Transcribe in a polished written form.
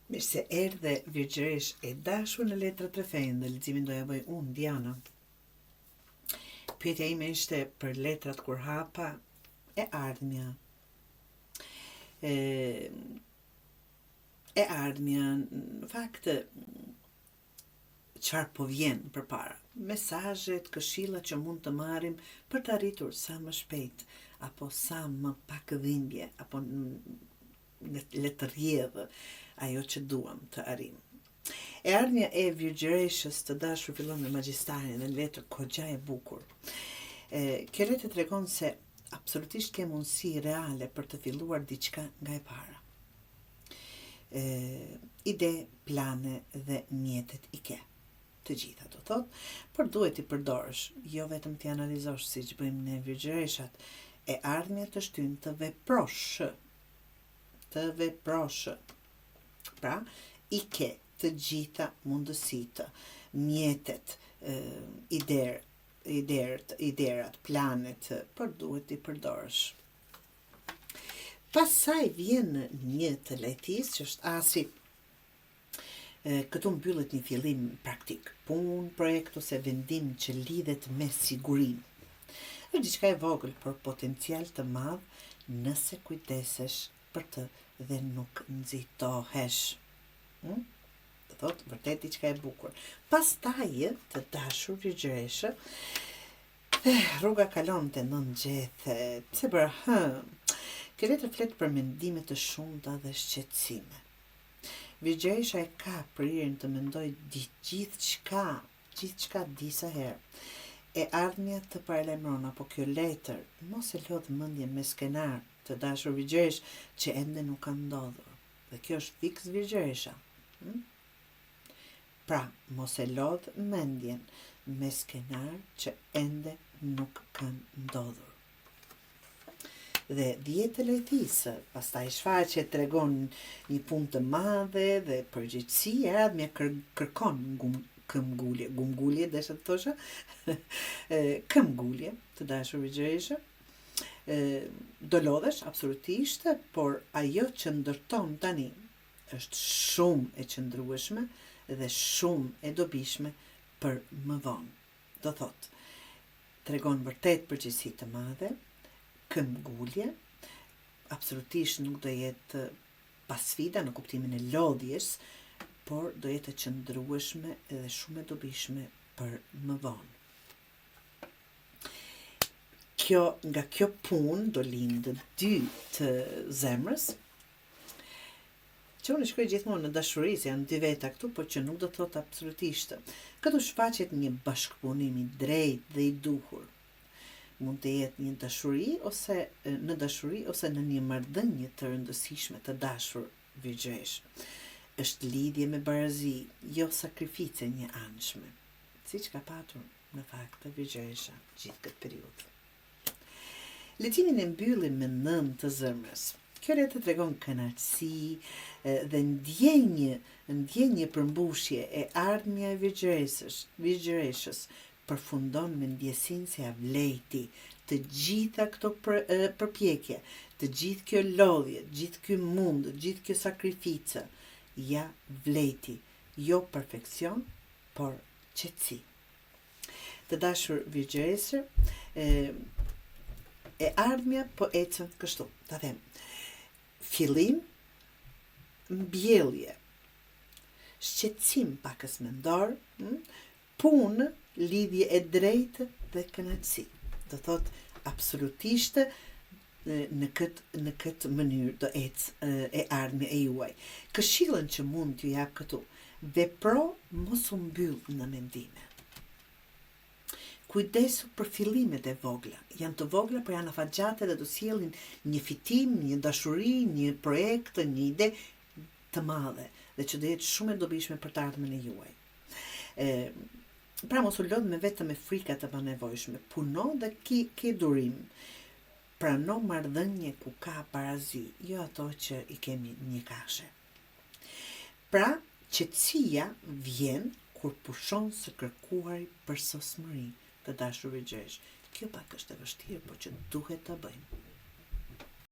Mirë se erdhe Virgjëresh e dashur në Letra të Refejnë dhe leximin doja bëj unë, Diana. Pyetja ime ishte për letrat kur hapa e ardhmja. E ardhmja, në fakt, çfarë po vjen përpara? Mesazhet, këshillat që mund të marrim për të arritur sa më shpejt, apo sa më pak dhimbje, apo le të rrjedhë ajo që duam të arrijmë. E ardhmja e Virgjëreshës të dashur fillon me magjistarin dhe letër kogja e bukur. Kjo letër tregon se absolutisht ke mundësi reale për të filluar diçka nga e para. Ide, plane dhe mjetet i ke. Të gjitha do thot, por duhet i përdorësh, jo vetëm t'i analizosh siç bëjmë ne Virgjëreshat. E ardhmja të shtyn të veprosh. Pra, i ke të gjitha mundësitë, mjetet, iderat, planet, por duhet i përdorësh. Pastaj vjen një të lehtis që është asi. Këtu mbyllet një fillim praktik, punë, projekt ose vendim që lidhet me sigurinë. Është diçka e vogël, por potencial të madh nëse kujdesesh për të dhe nuk nxitohesh. Do thot, vërtet diçka e bukur. Pastaj, të dashur Virgjëreshë, rruga kalon të nëngjethë, pse bëra, kjo letër flet për mendime të shumta dhe shqetësime. Virgjëresha e ka prirjen të mendoj gjithçka disa herë. E ardhmja të paralajmëron, apo kjo letër, mos e lodh mendjen me skenar të dashur Virgjëresh që ende nuk ka ndodhur. Dhe kjo është fiks Virgjëresha. Pra, mos e lodh mendjen me skenar që ende nuk kanë ndodhur. Dhe 10 lejthisë, pastaj shfaqet tregon një punë të madhe dhe përgjegjësi, e ardhmja kërkon këmbgulje, desha të thosha, këmbgulje të dashur Virgjëresha. Do lodhesh absolutisht, por ajo që ndërton tani është shumë e qëndrueshme dhe shumë e dobishme për më vonë. Do thot, tregon vërtet përgjegjësi të madhe, këmbgulje, absolutisht nuk do jetë pasfida në kuptimin e lodhjes, por do jetë e qëndrueshme dhe shumë e dobishme për më vonë. Nga kjo punë do lindë 2 të zemrës, që unë shkruaj gjithmonë në dashuri, se janë 2 veta këtu, por që nuk do thot absolutisht. Këtu shfaqet një bashkëpunim i drejtë dhe i duhur. Mund të jetë një dashuri ose në një marrëdhënie të rëndësishme të dashur Virgjëresh. Është lidhje me barazi, jo sakrifice një anshme, siç ka patur në fakt Virgjëresha gjithë këtë periudhë. Leximin e mbyllim me 9 të zemrës. Kjo letër tregon kënaqësi dhe ndjenje përmbushje. E ardhmja e Virgjëreshës përfundon me ndjesinë se ja vlejti të gjitha këto përpjekje, të gjithë kjo lodhje, gjithë ky mund, gjithë kjo sakrificë, ja vlejti, jo perfekcion, por qetësi. Të dashur Virgjëreshë, e ardhmja po ecën kështu, ta them, fillim, mbjellje, shqetësim pakës mendor, punë, lidhje e drejtë dhe kënaqësi. Do thot absolutisht në këtë mënyrë do ecë e ardhmja e juaj. Këshillën që mund t'ju jap këtu, vepro mos u mbyll në mendime. Kujdesu për fillimet e vogla. Janë të vogla, por janë afatgjate dhe do sjellin një fitim, një dashuri, një projekt, një ide të madhe dhe që do jetë shumë e dobishme për të ardhmen e juaj. Pra mos u lodh me vetëm me frika të panevojshme. Puno dhe ke durim. Prano marrëdhënie ku ka barazi, jo ato që i kemi një kashe. Pra, qetësia vjen kur pushon së kërkuari për sosmëri të dashur Virgjëresh. Kjo pak është e vështirë, por që duhet ta bëjmë.